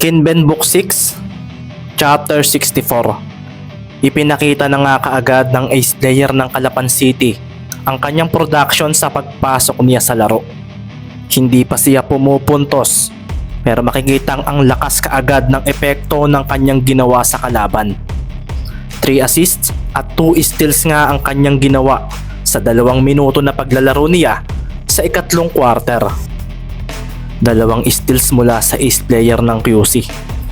Kinben Book 6, Chapter 64. Ipinakita na nga kaagad ng ace player ng Calapan City ang kanyang production sa pagpasok niya sa laro. Hindi pa siya pumupuntos, pero makikitang ang lakas kaagad ng epekto ng kanyang ginawa sa kalaban. 3 assists at 2 steals nga ang kanyang ginawa sa 2 minuto na paglalaro niya sa ikatlong quarter. 2 steals mula sa ace player ng QC.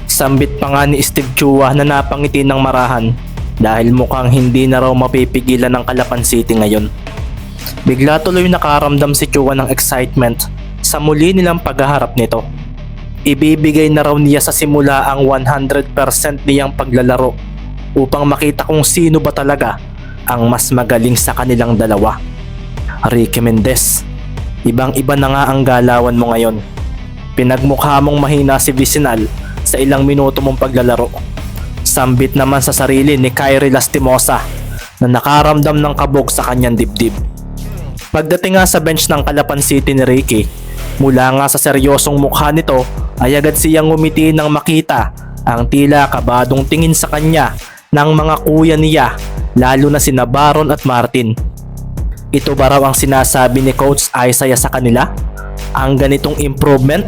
Sambit pa nga ni Steve Chua na napangiti ng marahan dahil mukhang hindi na raw mapipigilan ng Calapan City ngayon. Bigla tuloy nakaramdam si Chua ng excitement sa muli nilang paghaharap nito. Ibibigay na raw niya sa simula ang 100% niyang paglalaro upang makita kung sino ba talaga ang mas magaling sa kanilang dalawa. Ricky Mendez, ibang iba na nga ang galawan mo ngayon. Pinagmukha mong mahina si Vicinal sa ilang minuto mong paglalaro. Sambit naman sa sarili ni Kyrie Lastimosa na nakaramdam ng kabog sa kanyang dibdib. Pagdating nga sa bench ng Calapan City ni Ricky, mula nga sa seryosong mukha nito ay agad siyang ngumiti nang makita ang tila kabadong tingin sa kanya ng mga kuya niya, lalo na sina Baron at Martin. Ito ba raw ang sinasabi ni Coach Isaiah sa kanila? Ang ganitong improvement,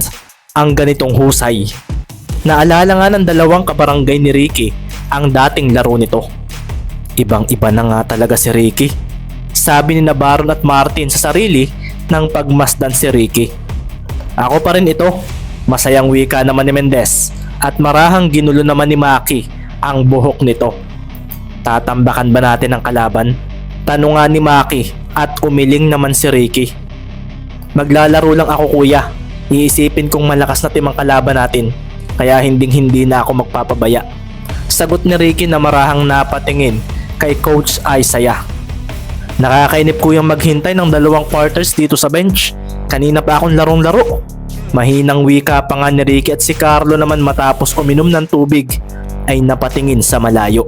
ang ganitong husay. Naalala nga ng 2 kabarangay ni Ricky ang dating laro nito. Ibang iba na nga talaga si Ricky. Sabi ni Baron at Martin sa sarili ng pagmasdan si Ricky. Ako pa rin ito, masayang wika naman ni Mendez at marahang ginulo naman ni Maki ang buhok nito. Tatambakan ba natin ang kalaban? Tanong nga ni Maki at umiling naman si Ricky. Maglalaro lang ako kuya, iisipin kong malakas na timang kalaban natin, kaya hindi na ako magpapabaya. Sagot ni Ricky na marahang napatingin kay Coach Isaiah. Nakakainip kuyang maghintay ng 2 quarters dito sa bench, kanina pa akong larong-laro. Mahinang wika pa nga ni Ricky at si Carlo naman matapos uminom ng tubig ay napatingin sa malayo.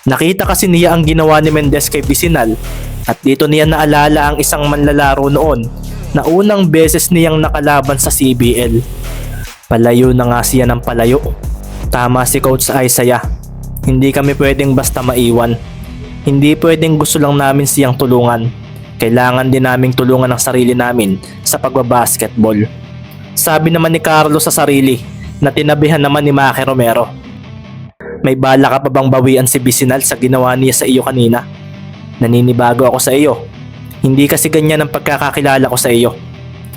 Nakita kasi niya ang ginawa ni Mendez kay Vicinal at dito niya naalala ang isang manlalaro noon na unang beses niyang nakalaban sa CBL. Palayo na nga siya ng palayo. Tama si Coach Isaiah. Hindi kami pwedeng basta maiwan. Hindi pwedeng gusto lang namin siyang tulungan. Kailangan din naming tulungan ang sarili namin sa pagbabasketball. Sabi naman ni Carlo sa sarili na tinabihan naman ni Maki Romero. May bala ka pa bang bawian si Vicinal sa ginawa niya sa iyo kanina? Naninibago ako sa iyo. Hindi kasi ganyan ang pagkakakilala ko sa iyo.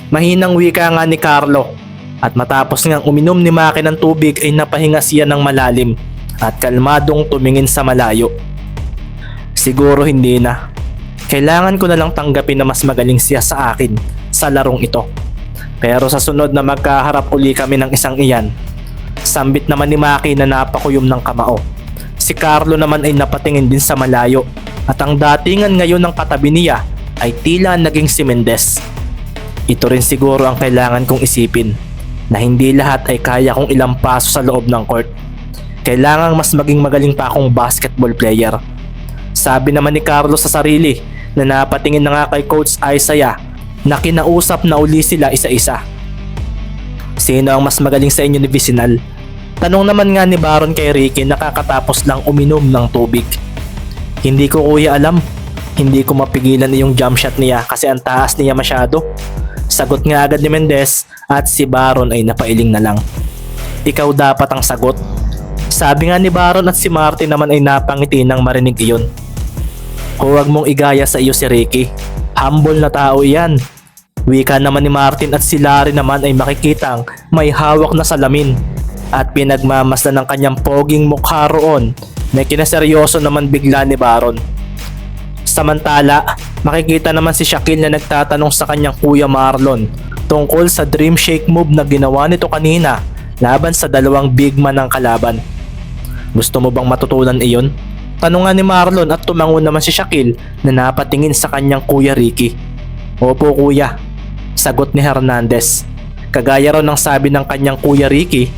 Mahinang wika nga ni Carlo at matapos ngang uminom ni Maki ng tubig ay napahinga siya ng malalim at kalmadong tumingin sa malayo. Siguro hindi na. Kailangan ko na lang tanggapin na mas magaling siya sa akin sa larong ito. Pero sa sunod na magkaharap uli kami ng isang iyan, sambit naman ni Maki na napakuyom ng kamao. Si Carlo naman ay napatingin din sa malayo at ang datingan ngayon ng katabi niya ay tila naging si Mendez. Ito rin siguro ang kailangan kong isipin, na hindi lahat ay kaya kong ilang paso sa loob ng court. Kailangang mas maging magaling pa akong basketball player. Sabi naman ni Carlo sa sarili na napatingin na nga kay Coach Isaiah na kinausap na uli sila isa-isa. Sino ang mas magaling sa inyo ni Vicinal? Tanong naman nga ni Baron kay Ricky na kakatapos lang uminom ng tubig. Hindi ko kuya alam. Hindi ko mapigilan yung jump shot niya kasi ang taas niya masyado. Sagot nga agad ni Mendez at si Baron ay napailing na lang. Ikaw dapat ang sagot. Sabi nga ni Baron at si Martin naman ay napangiti nang marinig iyon. Huwag mong igaya sa iyo si Ricky. Humble na tao iyan. Wika naman ni Martin at si Larry naman ay makikitang may hawak na salamin at pinagmamasdan ng kanyang poging mukha roon na kinaseryoso naman bigla ni Baron. Samantala, makikita naman si Shaquille na nagtatanong sa kanyang kuya Marlon tungkol sa dream shake move na ginawa nito kanina laban sa 2 big man ng kalaban. Gusto mo bang matutunan iyon? Tanungan ni Marlon at tumango naman si Shaquille na napatingin sa kanyang kuya Ricky. Opo kuya, sagot ni Hernandez. Kagaya raw ng sabi ng kanyang kuya Ricky,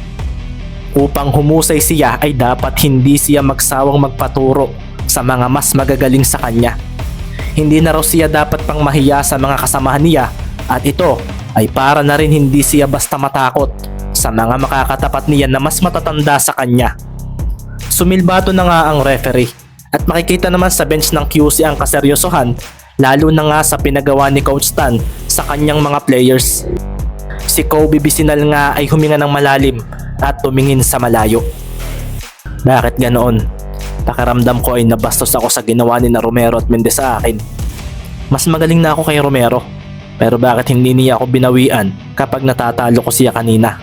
upang humusay siya ay dapat hindi siya magsawang magpaturo sa mga mas magagaling sa kanya. Hindi na raw siya dapat pang mahiya sa mga kasamahan niya at ito ay para na rin hindi siya basta matakot sa mga makakatapat niya na mas matatanda sa kanya. Sumilbato na nga ang referee at makikita naman sa bench ng QC ang kaseryosohan, lalo na nga sa pinagawa ni Coach Stan sa kanyang mga players. Si Kobe Vicinal nga ay huminga ng malalim at tumingin sa malayo. Bakit ganoon? Pakiramdam ko ay nabastos ako sa ginawa ni na Romero at Mendez sa akin. Mas magaling na ako kay Romero, pero bakit hindi niya ako binawian kapag natatalo ko siya kanina?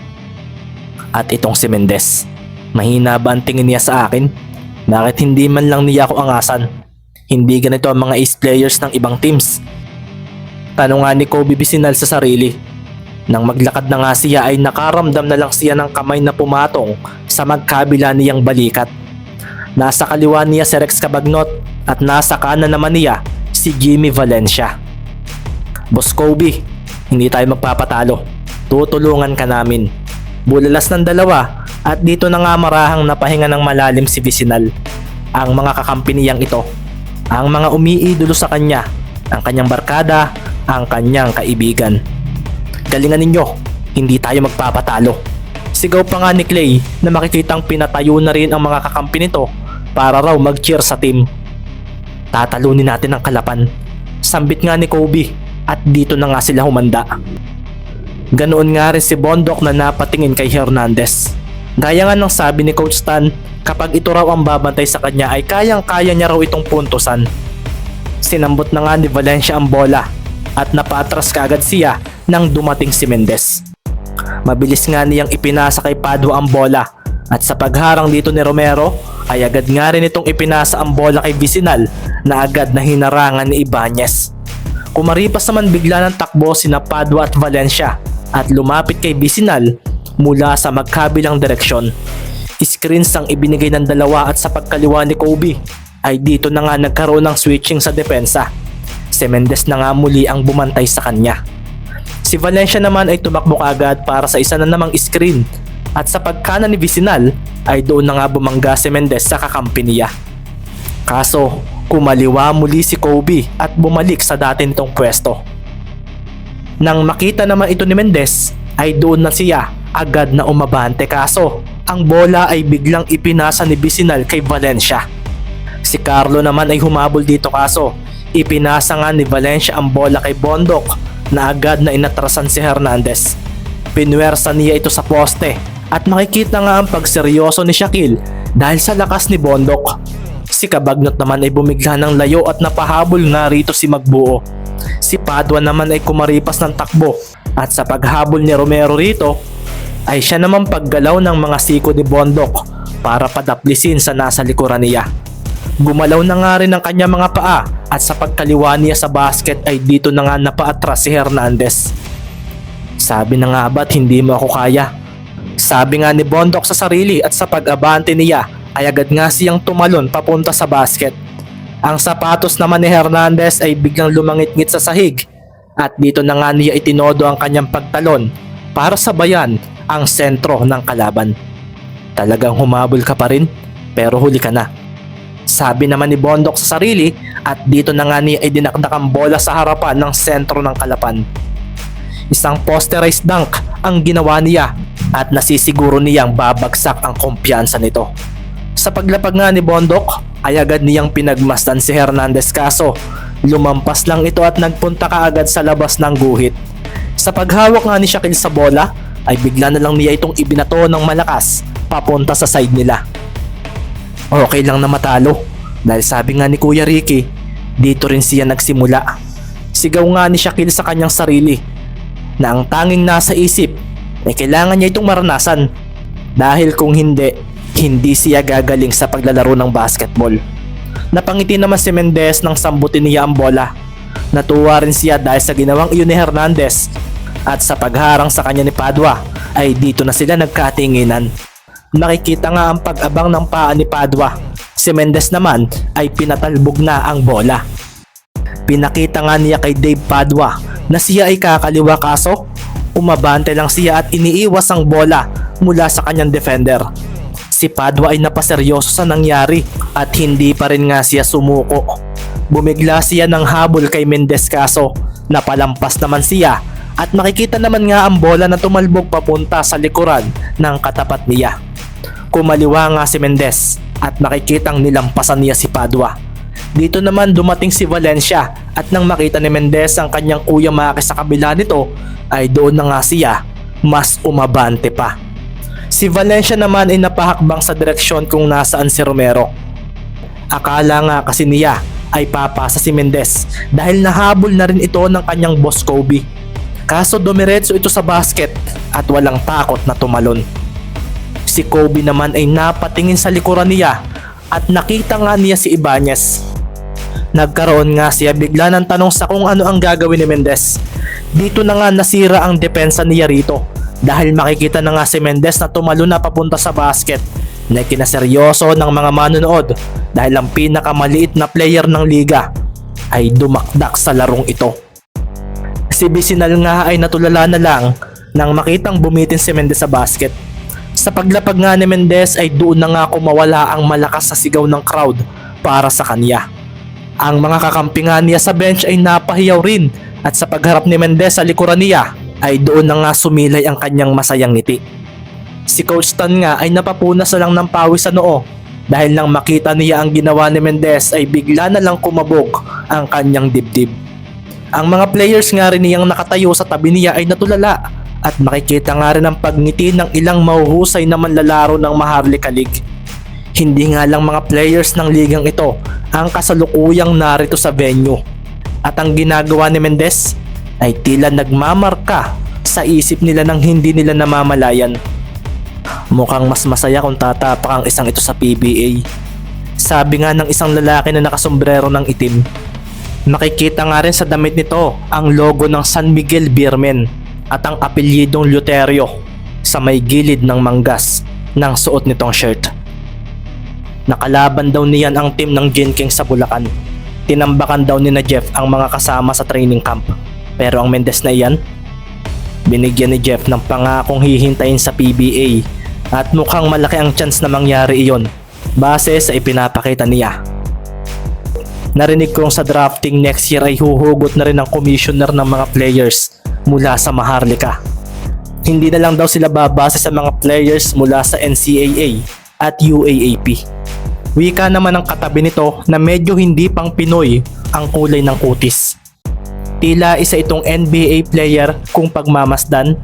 At itong si Mendez, mahina ba ang tingin niya sa akin? Bakit hindi man lang niya ako angasan? Hindi ganito ang mga ace players ng ibang teams. Tanong nga ni Kobe Vicinal sa sarili. Nang maglakad na nga siya ay nakaramdam na lang siya ng kamay na pumatong sa magkabila niyang balikat. Nasa kaliwa niya si Rex Cabagnot at nasa kanan naman niya si Jimmy Valencia. Boss Kobe, hindi tayo magpapatalo. Tutulungan ka namin. Bulalas ng dalawa at dito na nga marahang napahinga ng malalim si Vicinal. Ang mga kakampi niyang ito, ang mga umiidolo sa kanya, ang kanyang barkada, ang kanyang kaibigan. Galingan ninyo, hindi tayo magpapatalo. Sigaw pa nga ni Clay na makikitang pinatayo na rin ang mga kakampi nito para raw mag-cheer sa team. Tatalunin natin ang Kalapan. Sambit nga ni Kobe at dito na nga sila humanda. Ganoon nga rin si Bondok na napatingin kay Hernandez. Gaya nga ng sabi ni Coach Stan, kapag ito raw ang babantay sa kanya ay kayang-kaya niya raw itong puntusan. Sinambot na nga ni Valencia ang bola at napatras kaagad siya nang dumating si Mendez. Mabilis nga niyang ipinasa kay Padua ang bola at sa pagharang dito ni Romero ay agad nga rin itong ipinasa ang bola kay Vicinal na agad na hinarangan ni Ibanez. Kumaripas naman bigla ng takbo sina Padua at Valencia at lumapit kay Vicinal mula sa magkabilang direksyon. Screens ang ibinigay ng dalawa at sa pagkaliwa ni Kobe ay dito na nga nagkaroon ng switching sa depensa. Si Mendez na nga muli ang bumantay sa kanya. Si Valencia naman ay tumakbo agad para sa isa na namang screen at sa pagkanan ni Vicinal ay doon na nga bumangga si Mendez sa kakampi niya. Kaso kumaliwa muli si Kobe at bumalik sa dati nitong pwesto. Nang makita naman ito ni Mendez ay doon na siya agad na umabante, kaso ang bola ay biglang ipinasa ni Vicinal kay Valencia. Si Carlo naman ay humabol dito, kaso ipinasa nga ni Valencia ang bola kay Bondok na agad na inatrasan si Hernandez. Pinwersa niya ito sa poste at makikita nga ang pagseryoso ni Shaquille dahil sa lakas ni Bondok. Si Cabagnot naman ay bumigla ng layo at napahabol nga rito si Magbuo. Si Padua naman ay kumaripas ng takbo at sa paghabol ni Romero rito ay siya naman paggalaw ng mga siko ni Bondok para padaplisin sa nasa likuran niya. Gumalaw na nga rin ang kanya mga paa at sa pagkaliwa niya sa basket ay dito na nga napaatras si Hernandez. Sabi na nga ba't hindi mo ako kaya? Sabi nga ni Bondok sa sarili at sa pag-abante niya ay agad nga siyang tumalon papunta sa basket. Ang sapatos naman ni Hernandez ay biglang lumangit-ngit sa sahig at dito na nga niya itinodo ang kanyang pagtalon para sabayan ang sentro ng kalaban. Talagang humabol ka pa rin pero huli ka na. Sabi naman ni Bondok sa sarili at dito na nga niya ay dinakdak ang bola sa harapan ng sentro ng Kalapan. Isang posterized dunk ang ginawa niya at nasisiguro niyang babagsak ang kumpiyansa nito. Sa paglapag nga ni Bondok ay agad niyang pinagmasdan si Hernandez, kaso lumampas lang ito at nagpunta kaagad sa labas ng guhit. Sa paghawak nga ni Shaquille sa bola ay bigla na lang niya itong ibinato ng malakas papunta sa side nila. Okay lang na matalo dahil sabi nga ni Kuya Ricky, dito rin siya nagsimula. Sigaw nga ni Shaquille sa kanyang sarili na ang tanging nasa isip ay kailangan niya itong maranasan dahil kung hindi siya gagaling sa paglalaro ng basketball. Napangiti naman si Mendez nang sambutin niya ang bola. Natuwa rin siya dahil sa ginawang iyon ni Hernandez at sa pagharang sa kanya ni Padua ay dito na sila nagkatinginan. Nakikita nga ang pag-abang ng paa ni Padua. Si Mendez naman ay pinatalbog na ang bola. Pinakita nga niya kay Dave Padua na siya ay kakaliwa, kaso umabante lang siya at iniiwas ang bola mula sa kanyang defender. Si Padua ay napaseryoso sa nangyari at hindi pa rin nga siya sumuko. Bumigla siya ng habol kay Mendez, kaso napalampas naman siya At makikita naman nga ang bola na tumalbog papunta sa likuran ng katapat niya. Kumaliwa nga si Mendez at makikitang nilampasan niya si Padua. Dito naman dumating si Valencia at nang makita ni Mendez ang kanyang kuya Maki sa kabila nito ay doon na nga siya mas umabante pa. Si Valencia naman ay napahakbang sa direksyon kung nasaan si Romero. Akala nga kasi niya ay papasa si Mendez dahil nahabol na rin ito ng kanyang boss Kobe. Kaso dumiretso ito sa basket at walang takot na tumalon. Si Kobe naman ay napatingin sa likuran niya at nakita nga niya si Ibanez. Nagkaroon nga siya bigla ng tanong sa kung ano ang gagawin ni Mendez. Dito na nga nasira ang depensa niya rito dahil makikita na nga si Mendez na tumalon na papunta sa basket na kinaseryoso ng mga manonood dahil ang pinakamaliit na player ng liga ay dumakdak sa larong ito. Si Bisinal nga ay natulala na lang nang makitang bumitin si Mendez sa basket. Sa paglapag nga ni Mendez ay doon na nga kumawala ang malakas na sigaw ng crowd para sa kanya. Ang mga kakampi nga niya sa bench ay napahiyaw rin at sa pagharap ni Mendez sa likuran niya ay doon na nga sumilay ang kanyang masayang ngiti. Si Coach Tan nga ay napapunas na lang ng pawis sa noo dahil nang makita niya ang ginawa ni Mendez ay bigla na lang kumabog ang kanyang dibdib. Ang mga players nga rin niyang nakatayo sa tabi niya ay natulala at makikita nga rin ang pagngiti ng ilang mahuhusay na manlalaro ng Maharlika League. Hindi nga lang mga players ng ligang ito ang kasalukuyang narito sa venue at ang ginagawa ni Mendez ay tila nagmamarka sa isip nila nang hindi nila namamalayan. Mukhang mas masaya kung tatapak ang isang ito sa PBA. Sabi nga ng isang lalaki na nakasombrero ng itim. Makikita nga rin sa damit nito ang logo ng San Miguel Beermen at ang apelyidong Luterio sa may gilid ng manggas ng suot nitong shirt. Nakalaban daw niyan ang team ng Genking sa Bulacan. Tinambakan daw ni na Jeff ang mga kasama sa training camp. Pero ang Mendez na iyan, binigyan ni Jeff ng pangakong hihintayin sa PBA at mukhang malaki ang chance na mangyari iyon base sa ipinapakita niya. Narinig kong sa drafting next year ay huhugot na rin ang commissioner ng mga players mula sa Maharlika. Hindi na lang daw sila babase sa mga players mula sa NCAA at UAAP. Wika naman ang katabi nito na medyo hindi pang Pinoy ang kulay ng kutis. Tila isa itong NBA player kung pagmamasdan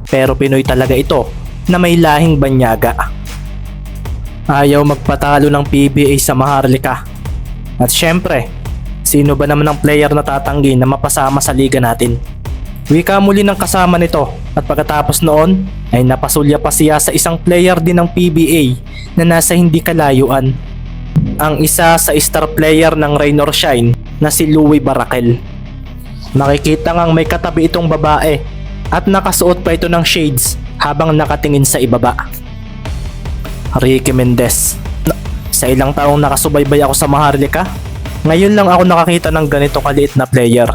pero Pinoy talaga ito na may lahing banyaga. Ayaw magpatalo ng PBA sa Maharlika. At syempre, sino ba naman ang player na tatanggi na mapasama sa liga natin? Wika muli ng kasama nito at pagkatapos noon ay napasulya pa siya sa isang player din ng PBA na nasa hindi kalayuan. Ang isa sa star player ng Rain or Shine na si Louie Barakel. Makikita ngang may katabi itong babae at nakasuot pa ito ng shades habang nakatingin sa ibaba. Ricky Mendez. Sa ilang taong nakasubaybay ako sa Maharlika, ngayon lang ako nakakita ng ganito kaliit na player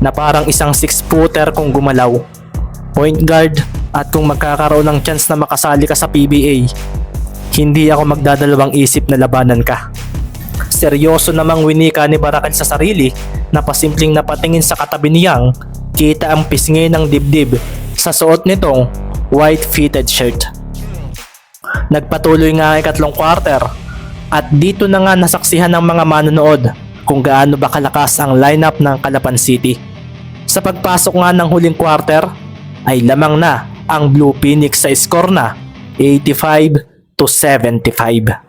na parang isang 6-footer kung gumalaw, point guard at kung magkakaroon ng chance na makasali ka sa PBA, hindi ako magdadalawang isip na labanan ka. Seryoso namang winika ni Barakel sa sarili na pasimpleng napatingin sa katabi niyang kita ang pisngi ng dibdib sa suot nitong white fitted shirt. Nagpatuloy nga ang ikatlong quarter at dito na nga nasaksihan ng mga manonood kung gaano ba kalakas ang lineup ng Calapan City. Sa pagpasok nga ng huling quarter ay lamang na ang Blue Phoenix sa score na 85-75.